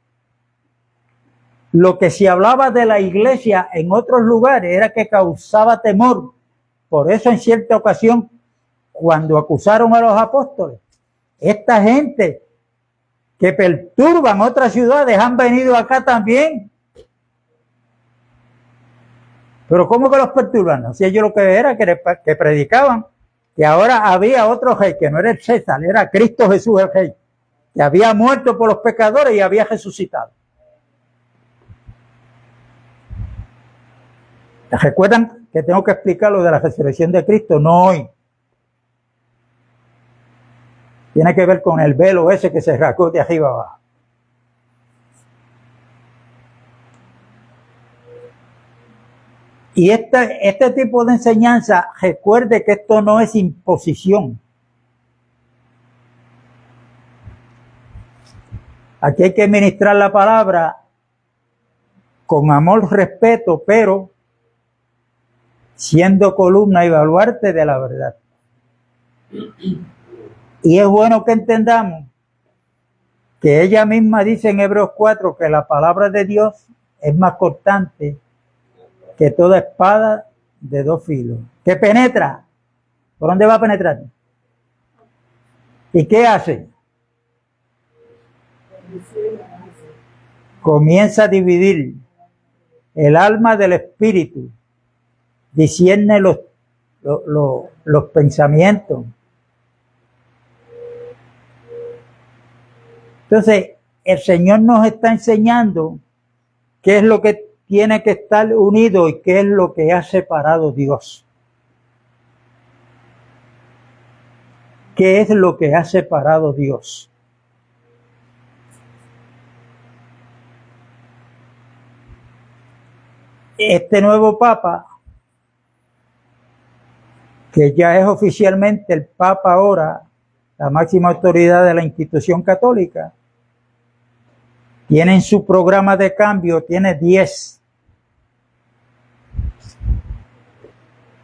lo que se hablaba de la iglesia en otros lugares era que causaba temor. Por eso en cierta ocasión, cuando acusaron a los apóstoles, esta gente que perturban otras ciudades han venido acá también. Pero ¿cómo que los perturban? No sé, ellos lo que era que predicaban que ahora había otro rey, que no era el César, era Cristo Jesús el rey, que había muerto por los pecadores y había resucitado. ¿Recuerdan que tengo que explicar lo de la resurrección de Cristo? No hoy. Tiene que ver con el velo ese que se rasgó de arriba abajo. Y este tipo de enseñanza, recuerde que esto no es imposición. Aquí hay que ministrar la palabra con amor, respeto, pero siendo columna y baluarte de la verdad. Y es bueno que entendamos que ella misma dice en Hebreos 4 que la palabra de Dios es más cortante que toda espada de dos filos. ¿Qué penetra? ¿Por dónde va a penetrar? ¿Y qué hace? Comienza a dividir el alma del espíritu, discierne los pensamientos. Entonces, el Señor nos está enseñando qué es lo que tiene que estar unido y qué es lo que ha separado Dios. ¿Qué es lo que ha separado Dios? Este nuevo Papa, que ya es oficialmente el Papa ahora, la máxima autoridad de la institución católica, tiene en su programa de cambio, tiene 10.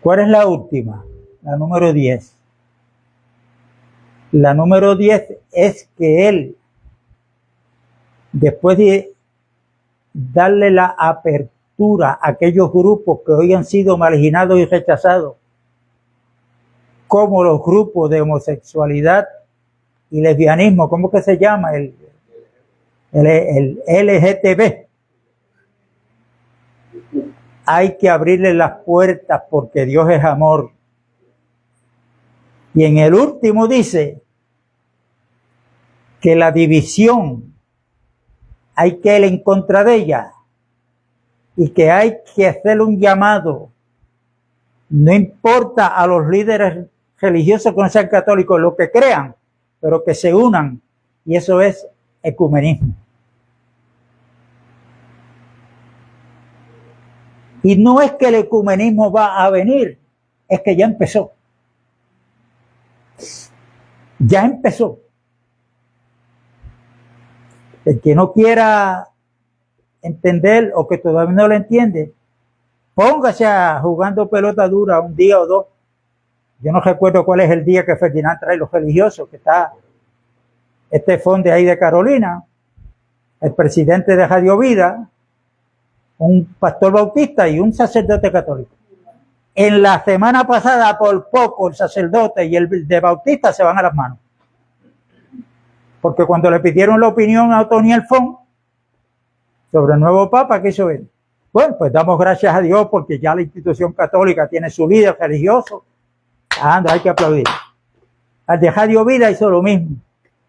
¿Cuál es la última? La número 10. La número 10 es que él, después de darle la apertura a aquellos grupos que hoy han sido marginados y rechazados, como los grupos de homosexualidad y lesbianismo, ¿cómo que se llama? El LGTB. Hay que abrirle las puertas porque Dios es amor. Y en el último dice que la división hay que ir en contra de ella y que hay que hacerle un llamado. No importa a los líderes religiosos que no sean católicos, lo que crean, pero que se unan. Y eso es ecumenismo. Y no es que el ecumenismo va a venir, es que ya empezó. Ya empezó. El que no quiera entender o que todavía no lo entiende, póngase a jugando pelota dura un día o dos. Yo no recuerdo cuál es el día que Ferdinand trae los religiosos, que está este fondo ahí de Carolina, el presidente de Radio Vida, un pastor bautista y un sacerdote católico. En la semana pasada, por poco, el sacerdote y el de bautista se van a las manos. Porque cuando le pidieron la opinión a Tony Alfón sobre el nuevo Papa, ¿qué hizo él? Bueno, pues damos gracias a Dios porque ya la institución católica tiene su líder religioso. Anda, hay que aplaudir. Al de Radio Vida hizo lo mismo.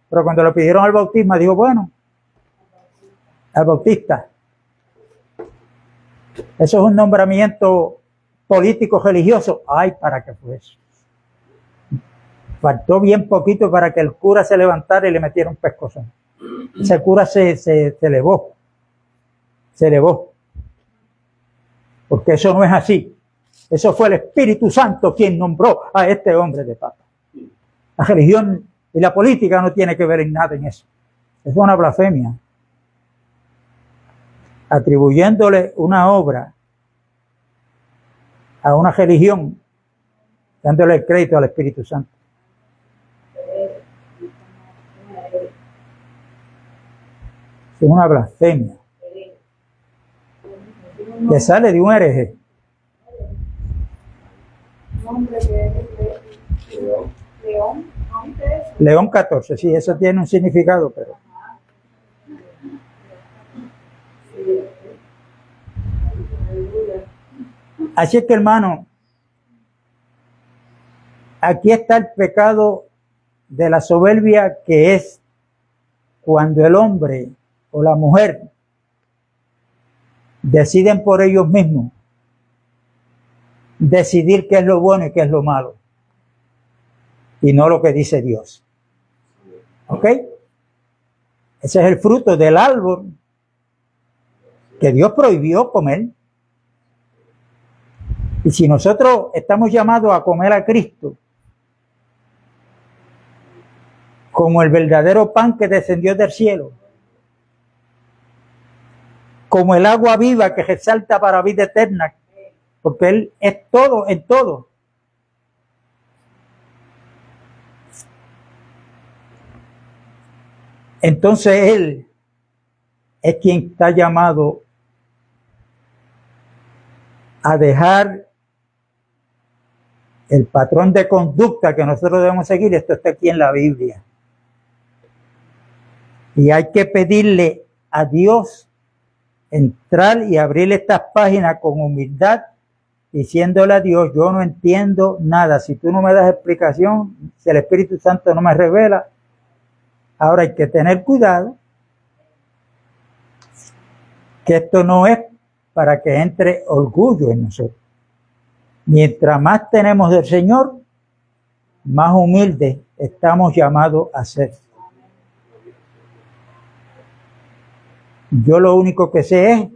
Pero cuando le pidieron al bautismo, dijo, bueno, al bautista. Eso es un nombramiento político religioso. Ay, ¿para qué fue eso? Faltó bien poquito para que el cura se levantara y le metiera un pescozón. Ese cura se elevó. Se elevó. Porque eso no es así. Eso fue el Espíritu Santo quien nombró a este hombre de papa. La religión y la política no tiene que ver en nada en eso. Es una blasfemia. Atribuyéndole una obra a una religión, dándole el crédito al Espíritu Santo. Es una blasfemia. Que sale de un hereje. León 14, sí, eso tiene un significado, pero... Así es que, hermano, aquí está el pecado de la soberbia, que es cuando el hombre o la mujer deciden por ellos mismos decidir qué es lo bueno y qué es lo malo, y no lo que dice Dios. ¿Ok? Ese es el fruto del árbol que Dios prohibió comer. Y si nosotros estamos llamados a comer a Cristo como el verdadero pan que descendió del cielo, como el agua viva que resalta para vida eterna, porque Él es todo en todo. Entonces Él es quien está llamado a dejar el patrón de conducta que nosotros debemos seguir. Esto está aquí en la Biblia. Y hay que pedirle a Dios entrar y abrirle estas páginas con humildad, diciéndole a Dios, yo no entiendo nada. Si tú no me das explicación, si el Espíritu Santo no me revela. Ahora hay que tener cuidado, que esto no es para que entre orgullo en nosotros. Mientras más tenemos del Señor, más humildes estamos llamados a ser. Yo lo único que sé es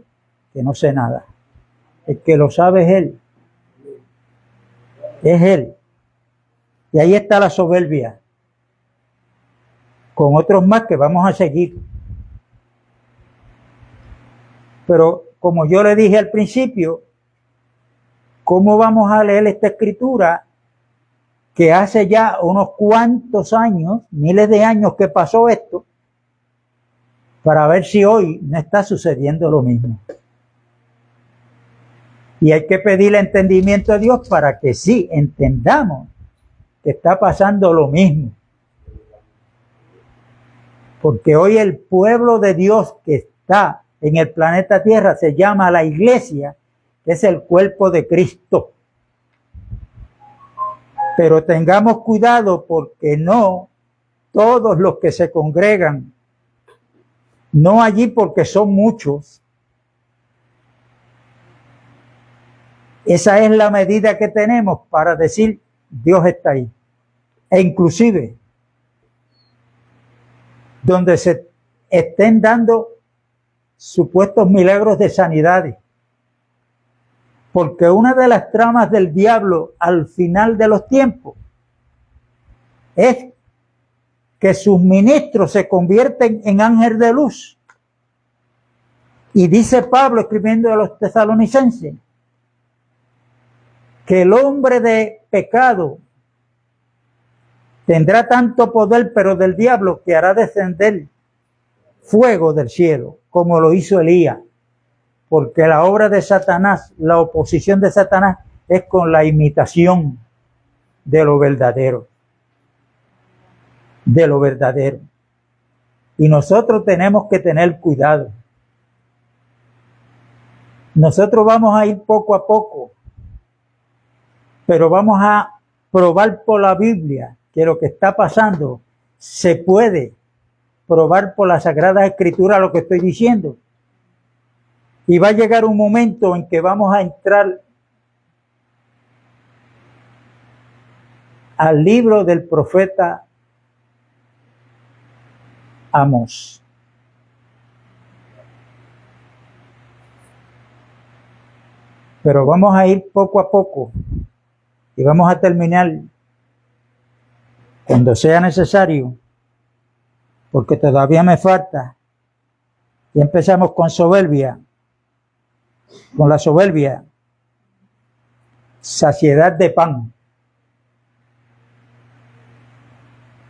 que no sé nada. El que lo sabe es Él. Es Él. Y ahí está la soberbia. Con otros más que vamos a seguir. Pero como yo le dije al principio, ¿cómo vamos a leer esta escritura que hace ya unos cuantos años, miles de años que pasó esto, para ver si hoy no está sucediendo lo mismo. Y hay que pedirle entendimiento a Dios para que sí entendamos que está pasando lo mismo. Porque hoy el pueblo de Dios que está en el planeta Tierra se llama la iglesia, que es el cuerpo de Cristo. Pero tengamos cuidado porque no todos los que se congregan, no allí porque son muchos. Esa es la medida que tenemos para decir Dios está ahí. E inclusive donde se estén dando supuestos milagros de sanidades. Porque una de las tramas del diablo al final de los tiempos es que sus ministros se convierten en ángel de luz. Y dice Pablo, escribiendo a los tesalonicenses, que el hombre de pecado tendrá tanto poder, pero del diablo, que hará descender fuego del cielo, como lo hizo Elías. Porque la obra de Satanás, la oposición de Satanás, es con la imitación de lo verdadero. De lo verdadero. Y nosotros tenemos que tener cuidado. Nosotros vamos a ir poco a poco, pero vamos a probar por la Biblia que lo que está pasando se puede probar por la Sagrada Escritura lo que estoy diciendo. Y va a llegar un momento en que vamos a entrar al libro del profeta Amós. Pero vamos a ir poco a poco y vamos a terminar cuando sea necesario, porque todavía me falta. Y empezamos con soberbia, con la soberbia, saciedad de pan.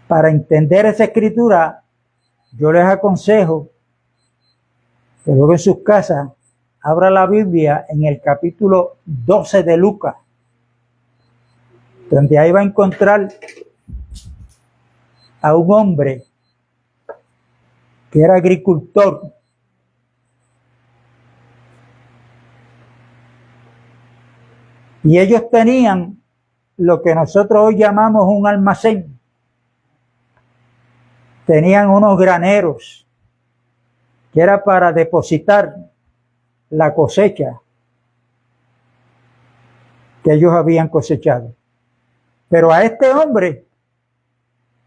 Para entender esa escritura, yo les aconsejo que luego en sus casas abra la Biblia en el capítulo 12 de Lucas, donde ahí va a encontrar a un hombre que era agricultor y ellos tenían lo que nosotros hoy llamamos un almacén. Tenían unos graneros que era para depositar la cosecha que ellos habían cosechado. Pero a este hombre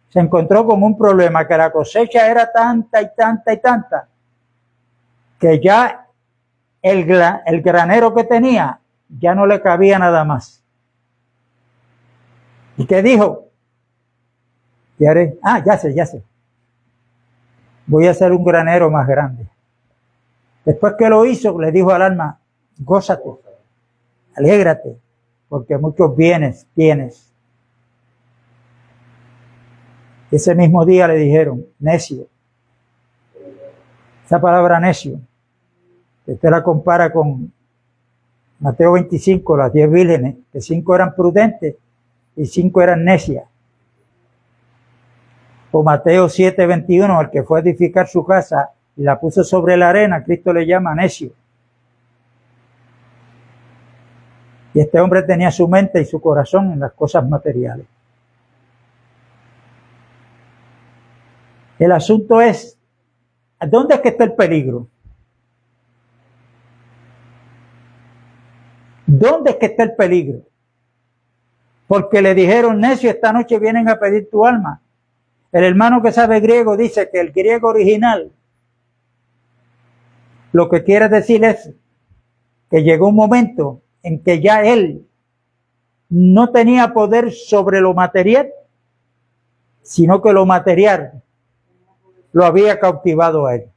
se encontró con un problema, que la cosecha era tanta y tanta y tanta, que ya el granero que tenía ya no le cabía nada más. ¿Y qué dijo? ¿Qué haré? Ya sé. Voy a hacer un granero más grande. Después que lo hizo, le dijo al alma, gózate, alégrate, porque muchos bienes tienes. Ese mismo día le dijeron, necio. Esa palabra necio, usted la compara con Mateo 25, las 10 vírgenes, que 5 eran prudentes y 5 eran necias. O Mateo 7, 21, el que fue a edificar su casa y la puso sobre la arena, Cristo le llama necio. Y este hombre tenía su mente y su corazón en las cosas materiales. El asunto es, ¿dónde es que está el peligro? ¿Dónde es que está el peligro? Porque le dijeron, necio, esta noche vienen a pedir tu alma. El hermano que sabe griego dice que el griego original lo que quiere decir es que llegó un momento en que ya él no tenía poder sobre lo material, sino que lo material lo había cautivado a él.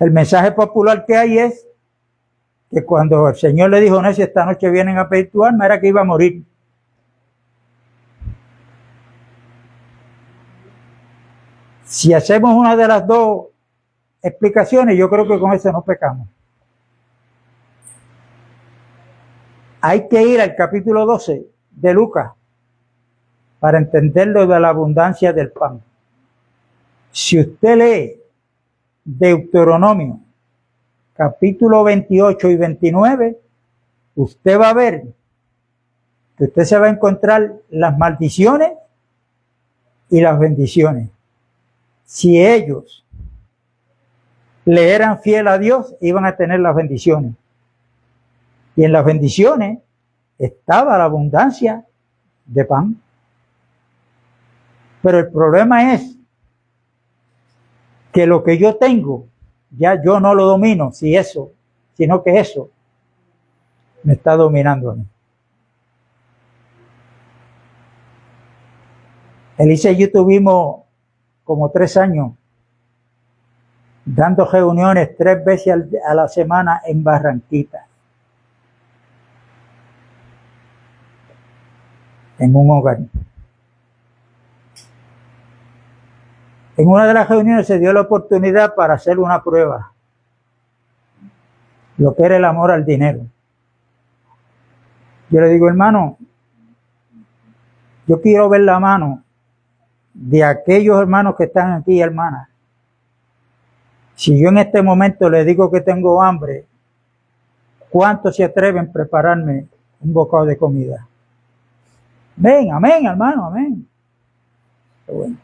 El mensaje popular que hay es que cuando el Señor le dijo, necio, esta noche vienen a pedir tu alma, era que iba a morir. Si hacemos una de las dos explicaciones, yo creo que con eso no pecamos. Hay que ir al capítulo 12 de Lucas para entender lo de la abundancia del pan. Si usted lee Deuteronomio, capítulo 28 y 29, usted va a ver que usted se va a encontrar las maldiciones y las bendiciones. Si ellos le eran fiel a Dios, iban a tener las bendiciones. Y en las bendiciones estaba la abundancia de pan. Pero el problema es que lo que yo tengo, ya yo no lo domino, sino que eso me está dominando a mí. Elisa y yo tuvimos como 3 años dando reuniones 3 veces a la semana en Barranquita, en un hogar. En una de las reuniones se dio la oportunidad para hacer una prueba, lo que era el amor al dinero. Yo le digo, hermano, yo quiero ver la mano de aquellos hermanos que están aquí, hermanas. Si yo en este momento le digo que tengo hambre, ¿cuántos se atreven a prepararme un bocado de comida? Ven, amén, hermano, amén. Pero bueno.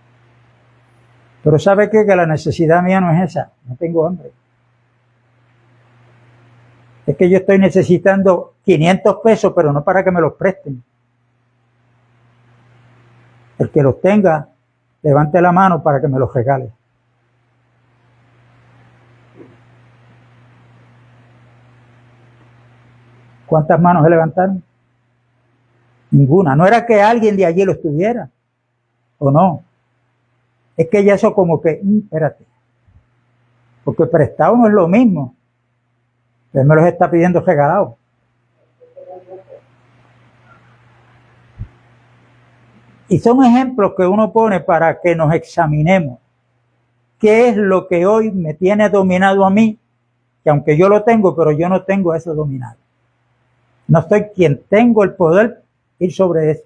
Pero ¿sabe qué? Que la necesidad mía no es esa. No tengo hambre. Es que yo estoy necesitando 500 pesos, pero no para que me los presten. El que los tenga, levante la mano para que me los regale. ¿Cuántas manos se levantaron? Ninguna. No era que alguien de allí lo estuviera, ¿o no? Es que ya eso como que, espérate, porque prestado no es lo mismo. Él me los está pidiendo regalados. Y son ejemplos que uno pone para que nos examinemos. ¿Qué es lo que hoy me tiene dominado a mí? Que aunque yo lo tengo, pero yo no tengo eso dominado. No soy quien tengo el poder ir sobre eso.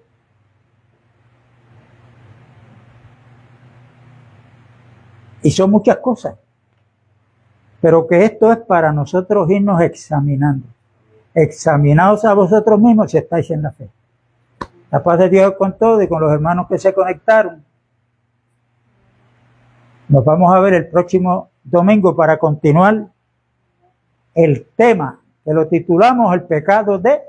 Y son muchas cosas. Pero que esto es para nosotros irnos examinando. Examinaos a vosotros mismos si estáis en la fe. La paz de Dios con todos y con los hermanos que se conectaron. Nos vamos a ver el próximo domingo para continuar el tema que lo titulamos El pecado de